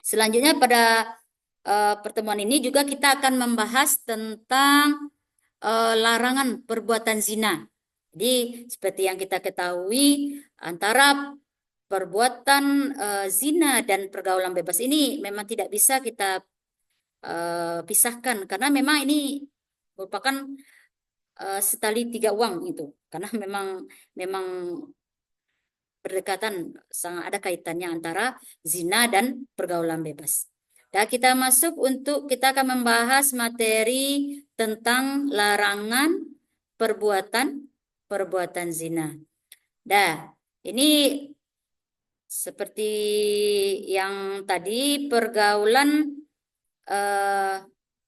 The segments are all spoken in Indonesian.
Selanjutnya pada pertemuan ini juga kita akan membahas tentang larangan perbuatan zina. Jadi seperti yang kita ketahui antara perbuatan zina dan pergaulan bebas ini memang tidak bisa kita pisahkan karena memang ini merupakan setali tiga uang itu karena memang memang berdekatan, sangat ada kaitannya antara zina dan pergaulan bebas. Nah, kita akan membahas materi tentang larangan perbuatan perbuatan zina. Dah, ini seperti yang tadi pergaulan eh,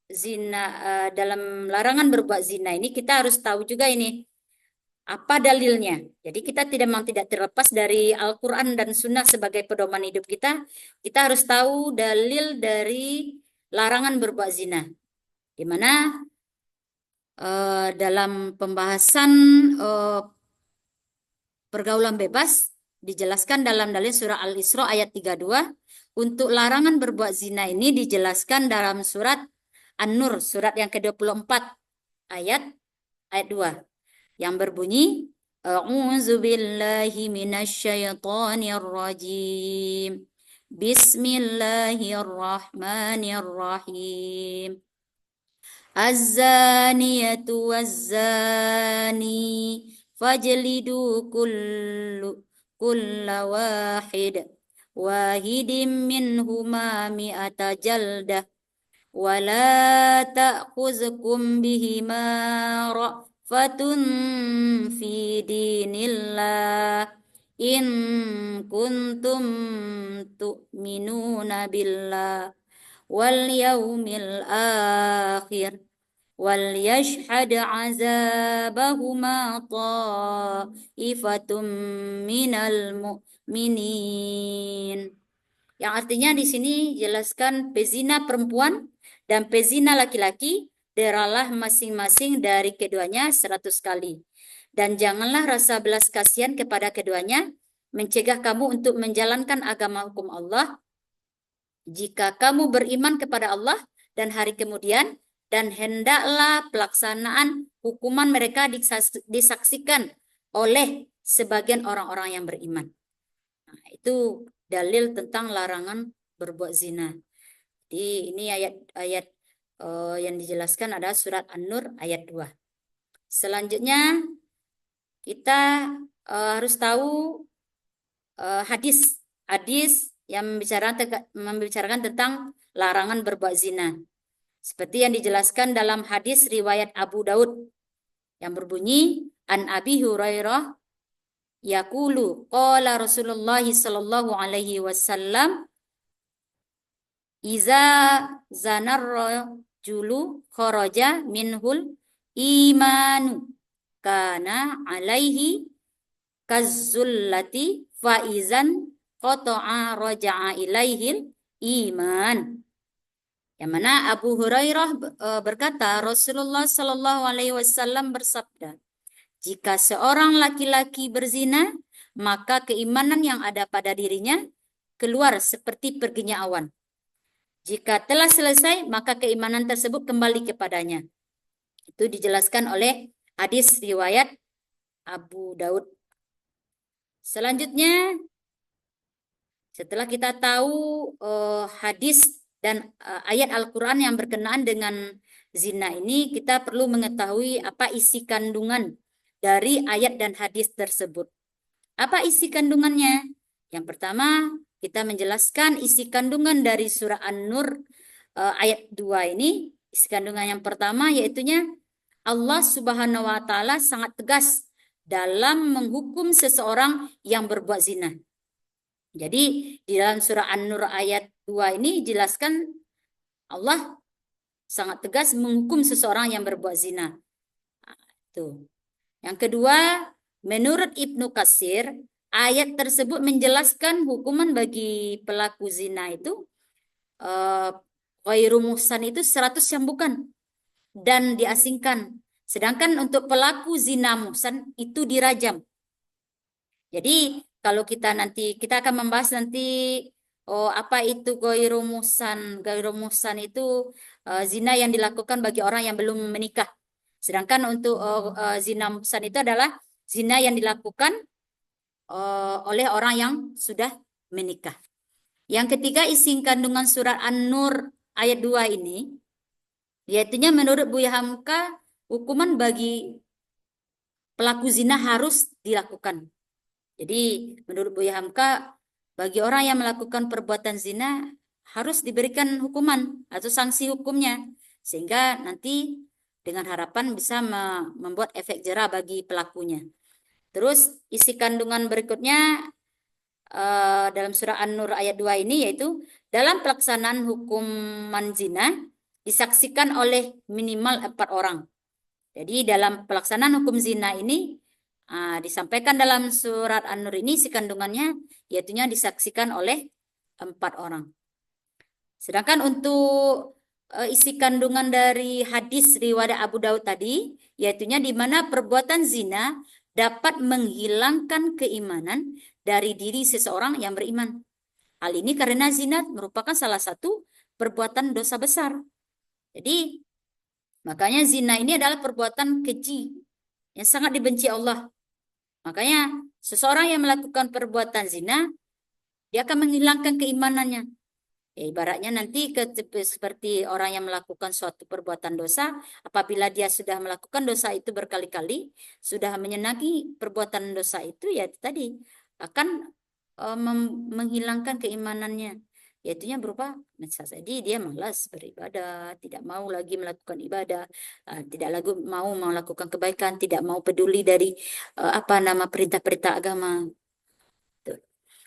zina, dalam larangan berbuat zina ini kita harus tahu juga ini apa dalilnya. Jadi kita memang tidak terlepas dari Al-Quran dan Sunnah sebagai pedoman hidup kita. Kita harus tahu dalil dari larangan berbuat zina. Di mana dalam pembahasan eh, pergaulan bebas dijelaskan dalam dalil surah Al-Isra ayat 32. Untuk larangan berbuat zina ini dijelaskan dalam surat An-Nur, surat yang ke-24 ayat 2 yang berbunyi A'udzu billahi minasyaitonir rajim. Bismillahirrahmanirrahim. Az-zaniyatu waz-zani fajlidu kulla wahidin minhuma mi'ata jaldah ولا تأخذكم بهما رأفة في دين الله إن كنتم تؤمنون بالله واليوم الآخر وليشهد عذابهما طائفة من المؤمنين. Yang artinya di sini jelaskan pezina perempuan dan pezina laki-laki deralah masing-masing dari keduanya 100 kali. Dan janganlah rasa belas kasihan kepada keduanya mencegah kamu untuk menjalankan agama hukum Allah jika kamu beriman kepada Allah dan hari kemudian, dan hendaklah pelaksanaan hukuman mereka disaksikan oleh sebagian orang-orang yang beriman. Nah, itu dalil tentang larangan berbuat zina. Jadi ini ayat-ayat yang dijelaskan adalah surat An-Nur ayat 2. Selanjutnya kita harus tahu hadis yang membicarakan tentang larangan berbuat zina. Seperti yang dijelaskan dalam hadis riwayat Abu Daud yang berbunyi An Abi Hurairah yaqulu qala Rasulullah sallallahu alaihi wasallam iza zanar rajulu kharaja minhul imanu kana alaihi kazzullati faizan qata'a raja'a ilaihil iman. Yang mana Abu Hurairah berkata Rasulullah sallallahu alaihi wasallam bersabda, jika seorang laki-laki berzina, maka keimanan yang ada pada dirinya keluar seperti perginya awan. Jika telah selesai, maka keimanan tersebut kembali kepadanya. Itu dijelaskan oleh hadis riwayat Abu Daud. Selanjutnya, setelah kita tahu hadis dan ayat Al-Quran yang berkenaan dengan zina ini, kita perlu mengetahui apa isi kandungan dari ayat dan hadis tersebut. Apa isi kandungannya? Yang pertama, kita menjelaskan isi kandungan dari surah An-Nur ayat 2 ini. Isi kandungan yang pertama yaitunya Allah Subhanahu wa taala sangat tegas dalam menghukum seseorang yang berbuat zina. Jadi di dalam surah An-Nur ayat 2 ini jelaskan Allah sangat tegas menghukum seseorang yang berbuat zina. Nah, itu. Yang kedua, menurut Ibnu Katsir, ayat tersebut menjelaskan hukuman bagi pelaku zina itu ghairu muhsan itu 100 cambukan dan diasingkan. Sedangkan untuk pelaku zina muhsan itu dirajam. Jadi kalau kita akan membahas nanti oh apa itu ghairu muhsan? Ghairu muhsan itu zina yang dilakukan bagi orang yang belum menikah. Sedangkan untuk zina muhsan itu adalah zina yang dilakukan oleh orang yang sudah menikah. Yang ketiga, isi kandungan surat An-Nur ayat 2 ini, yaitunya menurut Buya Hamka, hukuman bagi pelaku zina harus dilakukan. Jadi menurut Buya Hamka, bagi orang yang melakukan perbuatan zina harus diberikan hukuman atau sanksi hukumnya, sehingga nanti dengan harapan bisa membuat efek jera bagi pelakunya. Terus isi kandungan berikutnya dalam surah An-Nur ayat 2 ini, yaitu dalam pelaksanaan hukuman zina disaksikan oleh minimal 4 orang. Jadi dalam pelaksanaan hukum zina ini disampaikan dalam surat An-Nur ini, isi kandungannya yaitunya disaksikan oleh 4 orang. Sedangkan untuk isi kandungan dari hadis riwayat Abu Daud tadi, yaitunya di mana perbuatan zina dapat menghilangkan keimanan dari diri seseorang yang beriman. Hal ini karena zina merupakan salah satu perbuatan dosa besar. Jadi makanya zina ini adalah perbuatan keji yang sangat dibenci Allah. Makanya seseorang yang melakukan perbuatan zina, dia akan menghilangkan keimanannya. Ya, ibaratnya nanti seperti orang yang melakukan suatu perbuatan dosa, apabila dia sudah melakukan dosa itu berkali-kali, sudah menyenangi perbuatan dosa itu, ya tadi akan menghilangkan keimanannya. Yaitunya berupa jadi dia malas beribadah, tidak mau lagi melakukan ibadah, tidak lagi mau melakukan kebaikan, tidak mau peduli dari perintah-perintah agama.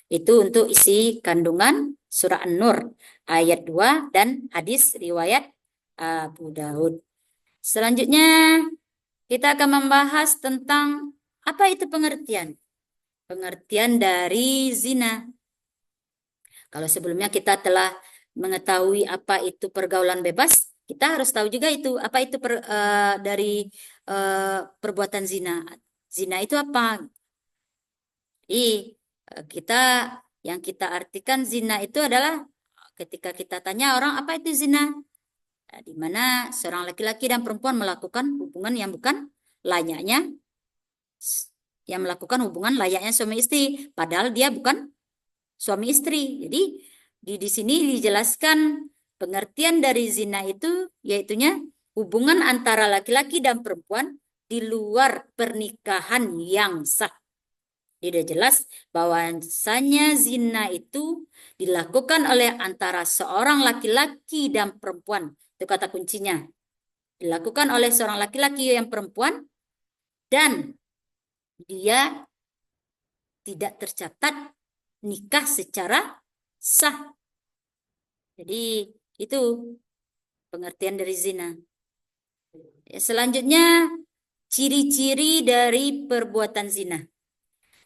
Itu untuk isi kandungan surah An-Nur ayat 2 dan hadis riwayat Abu Daud. Selanjutnya kita akan membahas tentang apa itu pengertian. Pengertian dari zina. Kalau sebelumnya kita telah mengetahui apa itu pergaulan bebas, kita harus tahu juga itu apa itu dari perbuatan zina. Zina itu apa? Jadi yang kita artikan zina itu adalah ketika kita tanya orang apa itu zina, di mana seorang laki-laki dan perempuan melakukan hubungan yang bukan layaknya, suami istri, padahal dia bukan suami istri. Jadi di sini dijelaskan pengertian dari zina itu, yaitunya hubungan antara laki-laki dan perempuan di luar pernikahan yang sah. Tidak jelas bahwasanya zina itu dilakukan oleh antara seorang laki-laki dan perempuan. Itu kata kuncinya. Dilakukan oleh seorang laki-laki yang perempuan dan dia tidak tercatat nikah secara sah. Jadi itu pengertian dari zina. Selanjutnya ciri-ciri dari perbuatan zina.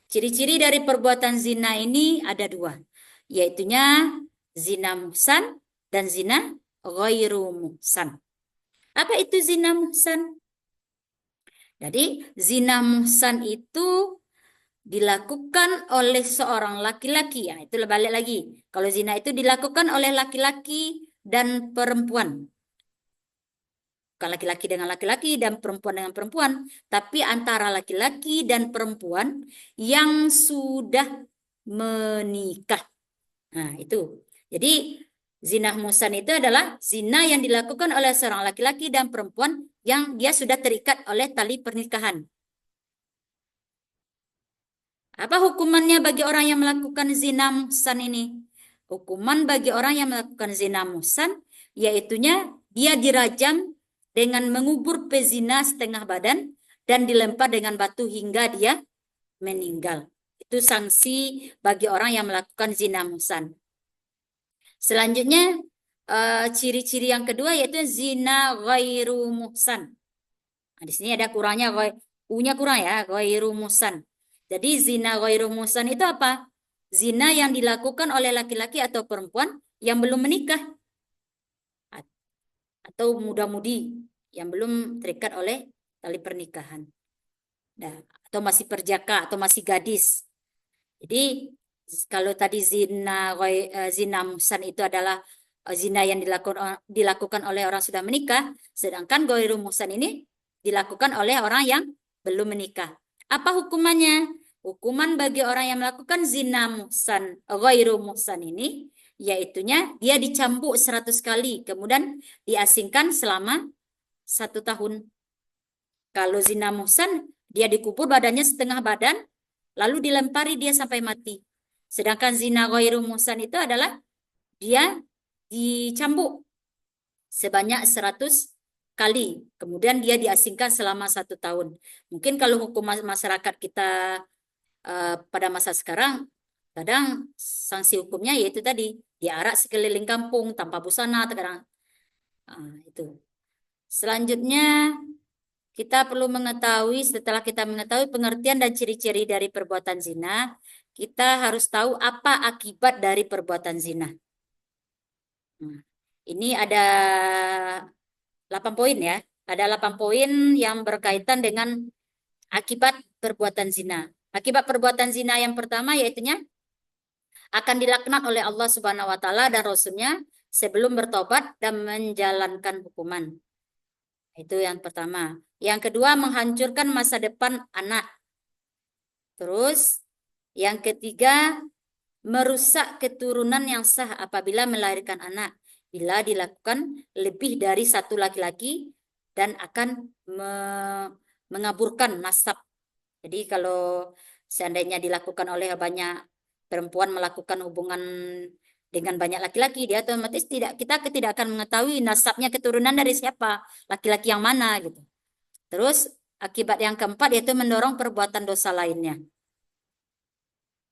Ciri-ciri dari perbuatan zina ini ada 2, yaitunya zina muhsan dan zina ghairu muhsan. Apa itu zina muhsan? Jadi zina muhsan itu dilakukan oleh seorang laki-laki, ya itu balik lagi. Kalau zina itu dilakukan oleh laki-laki dan perempuan. Bukan laki-laki dengan laki-laki dan perempuan dengan perempuan, tapi antara laki-laki dan perempuan yang sudah menikah. Nah, itu. Jadi, zina muhsan itu adalah zina yang dilakukan oleh seorang laki-laki dan perempuan yang dia sudah terikat oleh tali pernikahan. Apa hukumannya bagi orang yang melakukan zina muhsan ini? Hukuman bagi orang yang melakukan zina muhsan, yaitunya dia dirajam dengan mengubur pezina setengah badan dan dilempar dengan batu hingga dia meninggal. Itu sanksi bagi orang yang melakukan zina muhsan. Selanjutnya, ciri-ciri yang kedua yaitu zina ghairu muhsan. Nah, di sini ada kurangnya, U-nya kurang ya, ghairu muhsan. Jadi zina ghairu muhsan itu apa? Zina yang dilakukan oleh laki-laki atau perempuan yang belum menikah atau muda-mudi yang belum terikat oleh tali pernikahan. Nah, atau masih perjaka atau masih gadis. Jadi Kalau tadi zina muhsan itu adalah zina yang dilakukan oleh orang sudah menikah, sedangkan ghairu muhsan ini dilakukan oleh orang yang belum menikah. Apa hukumannya? Hukuman bagi orang yang melakukan zina muhsan, ghairu muhsan ini, yaitunya dia dicambuk 100 kali, kemudian diasingkan selama 1 tahun. Kalau zina muhsan, dia dikubur badannya setengah badan, lalu dilempari dia sampai mati. Sedangkan zina ghairu muhsan itu adalah dia dicambuk sebanyak 100 kali. Kemudian dia diasingkan selama 1 tahun. Mungkin kalau hukum masyarakat kita pada masa sekarang, kadang sanksi hukumnya yaitu tadi, diarak sekeliling kampung tanpa busana. Sekarang itu. Selanjutnya, kita perlu mengetahui, setelah kita mengetahui pengertian dan ciri-ciri dari perbuatan zina, kita harus tahu apa akibat dari perbuatan zina. Nah, ini ada 8 poin ya. Ada 8 poin yang berkaitan dengan akibat perbuatan zina. Akibat perbuatan zina yang pertama yaitunya akan dilaknat oleh Allah Subhanahu wa taala dan Rasulnya sebelum bertobat dan menjalankan hukuman. Itu yang pertama. Yang kedua, menghancurkan masa depan anak. Terus, yang ketiga, merusak keturunan yang sah apabila melahirkan anak. Bila dilakukan lebih dari satu laki-laki dan akan mengaburkan nasab. Jadi kalau seandainya dilakukan oleh banyak perempuan melakukan hubungan dengan banyak laki-laki, dia otomatis kita tidak akan mengetahui nasabnya keturunan dari siapa, laki-laki yang mana gitu. Terus akibat yang keempat yaitu mendorong perbuatan dosa lainnya.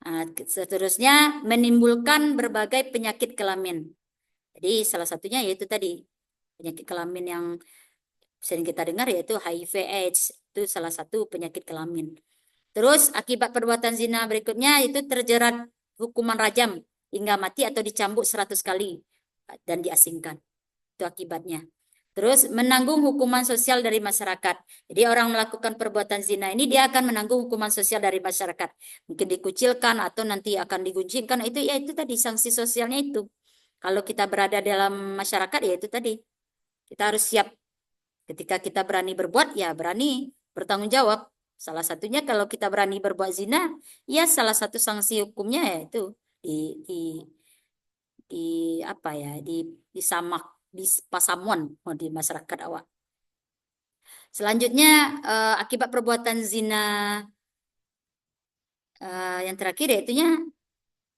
Nah, seterusnya menimbulkan berbagai penyakit kelamin. Jadi salah satunya yaitu tadi penyakit kelamin yang sering kita dengar yaitu HIV/AIDS, itu salah satu penyakit kelamin. Terus akibat perbuatan zina berikutnya itu terjerat hukuman rajam hingga mati atau dicambuk 100 kali dan diasingkan. Itu akibatnya. Terus menanggung hukuman sosial dari masyarakat. Jadi orang melakukan perbuatan zina ini dia akan menanggung hukuman sosial dari masyarakat. Mungkin dikucilkan atau nanti akan diguncingkan. Itu ya itu tadi sanksi sosialnya itu. Kalau kita berada dalam masyarakat ya itu tadi. Kita harus siap. Ketika kita berani berbuat ya berani bertanggung jawab. Salah satunya kalau kita berani berbuat zina, ya salah satu sanksi hukumnya ya itu di di di apa ya disamak di pasamuan di masyarakat awak. Selanjutnya akibat perbuatan zina yang terakhir yaitunya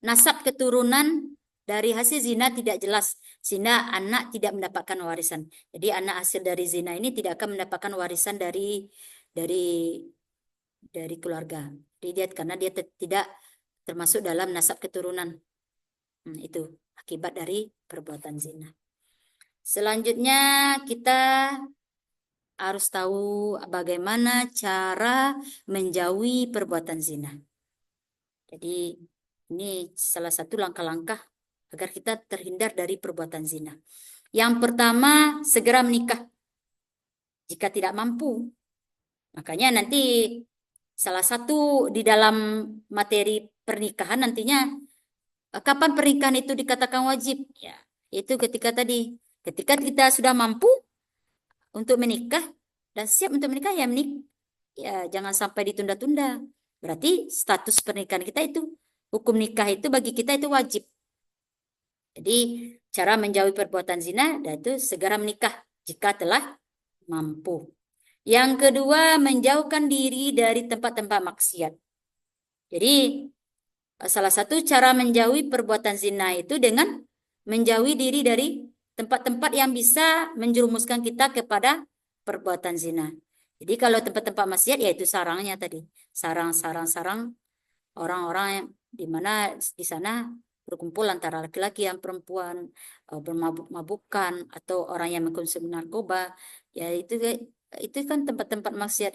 nasab keturunan dari hasil zina tidak jelas sehingga anak tidak mendapatkan warisan. Jadi anak hasil dari zina ini tidak akan mendapatkan warisan dari keluarga. Jadi karena dia tidak termasuk dalam nasab keturunan. Itu akibat dari perbuatan zina. Selanjutnya kita harus tahu bagaimana cara menjauhi perbuatan zina. Jadi ini salah satu langkah-langkah agar kita terhindar dari perbuatan zina. Yang pertama, segera menikah jika tidak mampu. Makanya nanti salah satu di dalam materi pernikahan nantinya kapan pernikahan itu dikatakan wajib? Ya, itu ketika kita sudah mampu untuk menikah dan siap untuk menikah ya ya jangan sampai ditunda-tunda. Berarti status pernikahan kita itu hukum nikah itu bagi kita itu wajib. Jadi cara menjauhi perbuatan zina yaitu segera menikah jika telah mampu. Yang kedua, menjauhkan diri dari tempat-tempat maksiat. Jadi salah satu cara menjauhi perbuatan zina itu dengan menjauhi diri dari tempat-tempat yang bisa menjerumuskan kita kepada perbuatan zina. Jadi kalau tempat-tempat maksiat yaitu sarangnya tadi. Sarang-sarang orang-orang yang di mana di sana berkumpul antara laki-laki yang perempuan bermabuk-mabukan atau orang yang mengkonsumsi narkoba. Ya itu kan tempat-tempat maksiat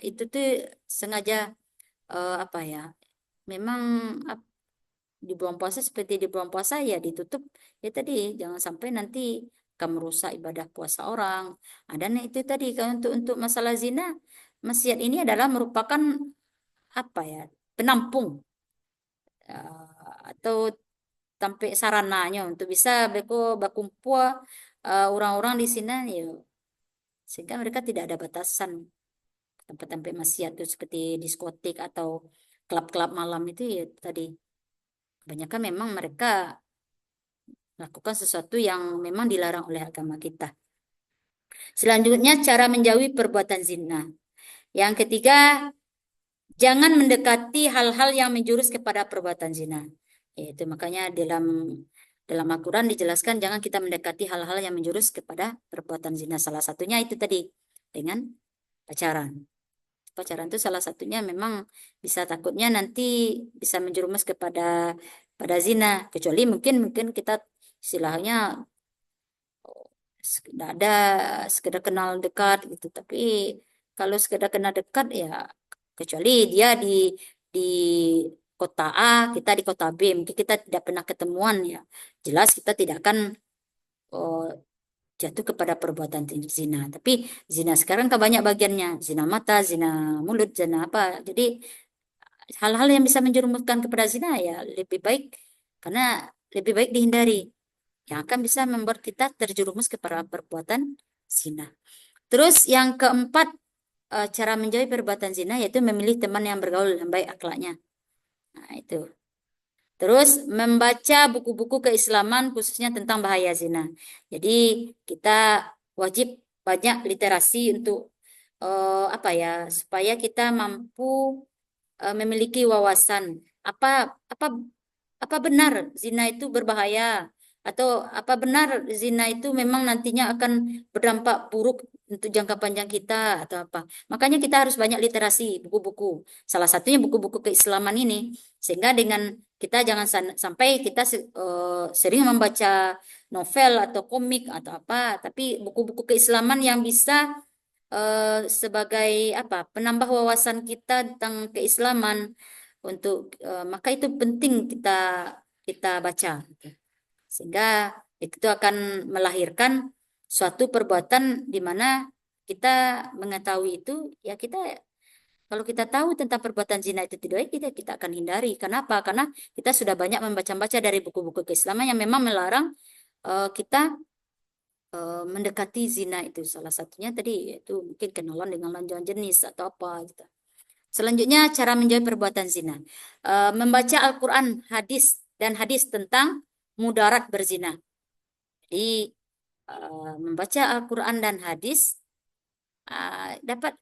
itu tuh sengaja apa ya? Memang di bulan puasa seperti di bulan puasa ya ditutup ya tadi jangan sampai nanti akan merusak ibadah puasa orang. Dan itu tadi kan untuk masalah zina, maksiat ini adalah merupakan apa ya penampung atau sampai sarananya untuk bisa berkumpul orang-orang di sini ya, sehingga mereka tidak ada batasan tempat-tempat maksiat itu seperti diskotik atau klub-klub malam itu ya tadi kebanyakan memang mereka melakukan sesuatu yang memang dilarang oleh agama kita. Selanjutnya cara menjauhi perbuatan zina. Yang ketiga, jangan mendekati hal-hal yang menjurus kepada perbuatan zina. Yaitu makanya dalam Al-Quran dijelaskan jangan kita mendekati hal-hal yang menjurus kepada perbuatan zina. Salah satunya itu tadi dengan pacaran. Pacaran itu salah satunya memang bisa takutnya nanti bisa menjerumus pada zina. Kecuali mungkin kita istilahnya tidak ada sekedar kenal dekat gitu. Tapi kalau sekedar kenal dekat ya kecuali dia di kota A, kita di kota B, mungkin kita tidak pernah ketemuan ya. Jelas kita tidak akan oh, jatuh kepada perbuatan zina. Tapi zina sekarang kan banyak bagiannya, zina mata, zina mulut, zina apa. Jadi hal-hal yang bisa menjerumuskan kepada zina ya lebih baik karena lebih baik dihindari yang akan bisa membuat kita terjerumus kepada perbuatan zina. Terus yang keempat, cara menjauhi perbuatan zina yaitu memilih teman yang bergaul dan baik akhlaknya. Nah, itu. Terus membaca buku-buku keislaman khususnya tentang bahaya zina. Jadi kita wajib banyak literasi untuk apa ya supaya kita mampu memiliki wawasan apa apa apa benar zina itu berbahaya atau apa benar zina itu memang nantinya akan berdampak buruk untuk jangka panjang kita atau apa. Makanya kita harus banyak literasi buku-buku. Salah satunya buku-buku keislaman ini sehingga dengan kita jangan sampai kita sering membaca novel atau komik atau apa, tapi buku-buku keislaman yang bisa sebagai apa penambah wawasan kita tentang keislaman untuk maka itu penting kita kita baca gitu. Sehingga itu akan melahirkan suatu perbuatan di mana kita mengetahui itu ya kita kalau kita tahu tentang perbuatan zina itu tidak baik kita akan hindari. Kenapa? Karena kita sudah banyak membaca-baca dari buku-buku keislaman yang memang melarang kita mendekati zina itu salah satunya tadi yaitu mungkin kenalan dengan lawan jenis atau apa gitu. Selanjutnya cara menjauhi perbuatan zina. Membaca Al-Quran, hadis dan hadis tentang mudarat berzina. Jadi membaca Al-Quran dan hadis dapat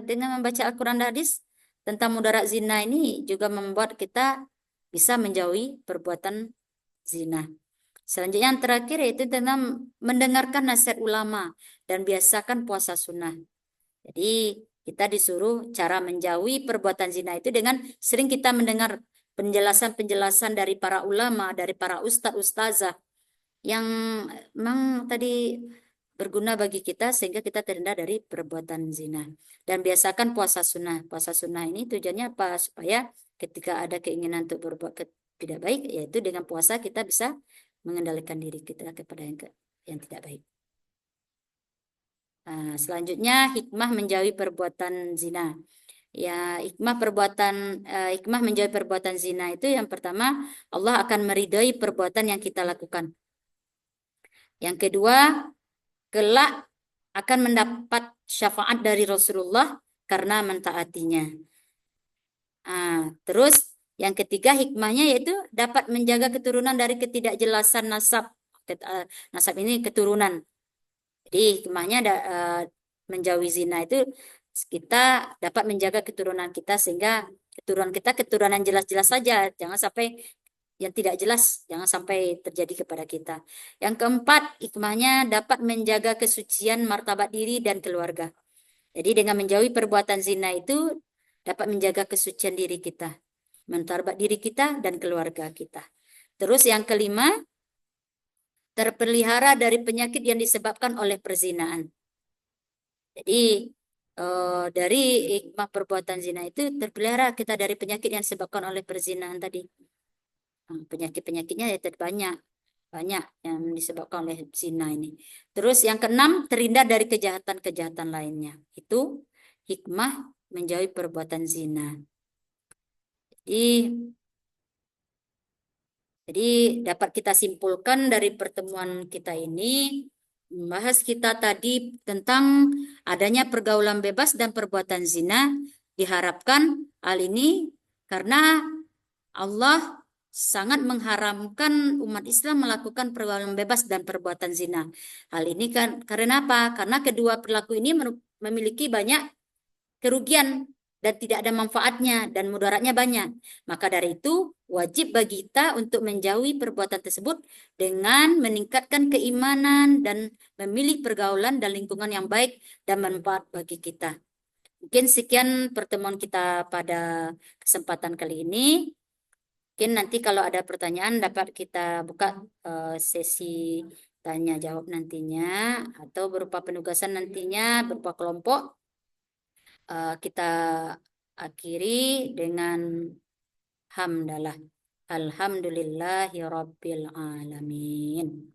dengan membaca Al-Quran dan hadis tentang mudarat zina ini juga membuat kita bisa menjauhi perbuatan zina. Selanjutnya yang terakhir yaitu tentang mendengarkan nasihat ulama dan biasakan puasa sunnah. Jadi kita disuruh cara menjauhi perbuatan zina itu dengan sering kita mendengar penjelasan-penjelasan dari para ulama, dari para ustadz-ustazah yang memang tadi berguna bagi kita sehingga kita terhindar dari perbuatan zina. Dan biasakan puasa sunnah. Puasa sunnah ini tujuannya apa? Supaya ketika ada keinginan untuk berbuat tidak baik, yaitu dengan puasa kita bisa mengendalikan diri kita kepada yang tidak baik. Nah, selanjutnya hikmah menjauhi perbuatan zina. Ya, hikmah menjauhi perbuatan zina itu yang pertama Allah akan meridhai perbuatan yang kita lakukan. Yang kedua, kelak akan mendapat syafaat dari Rasulullah karena mentaatinya. Terus yang ketiga hikmahnya yaitu dapat menjaga keturunan dari ketidakjelasan nasab. Nasab ini keturunan. Jadi hikmahnya menjauhi zina itu kita dapat menjaga keturunan kita sehingga keturunan kita keturunan jelas-jelas saja. Jangan sampai yang tidak jelas, jangan sampai terjadi kepada kita. Yang keempat, hikmahnya dapat menjaga kesucian martabat diri dan keluarga. Jadi dengan menjauhi perbuatan zina itu dapat menjaga kesucian diri kita, martabat diri kita dan keluarga kita. Terus yang kelima, terpelihara dari penyakit yang disebabkan oleh perzinaan. Jadi dari hikmah perbuatan zina itu terpelihara kita dari penyakit yang disebabkan oleh perzinaan tadi. Penyakit-penyakitnya ya banyak yang disebabkan oleh zina ini. Terus yang keenam, terhindar dari kejahatan-kejahatan lainnya. Itu hikmah menjauhi perbuatan zina. Jadi Jadi dapat kita simpulkan dari pertemuan kita ini, membahas kita tadi tentang adanya pergaulan bebas dan perbuatan zina. Diharapkan hal ini karena Allah sangat mengharamkan umat Islam melakukan pergaulan bebas dan perbuatan zina. Hal ini kan karena apa? Karena kedua perilaku ini memiliki banyak kerugian dan tidak ada manfaatnya dan mudaratnya banyak. Maka dari itu wajib bagi kita untuk menjauhi perbuatan tersebut dengan meningkatkan keimanan dan memilih pergaulan dan lingkungan yang baik dan bermanfaat bagi kita. Mungkin sekian pertemuan kita pada kesempatan kali ini. Mungkin nanti kalau ada pertanyaan dapat kita buka sesi tanya jawab nantinya atau berupa penugasan nantinya berupa kelompok. Kita akhiri dengan hamdalah. Alhamdulillahi Rabbil Alamin.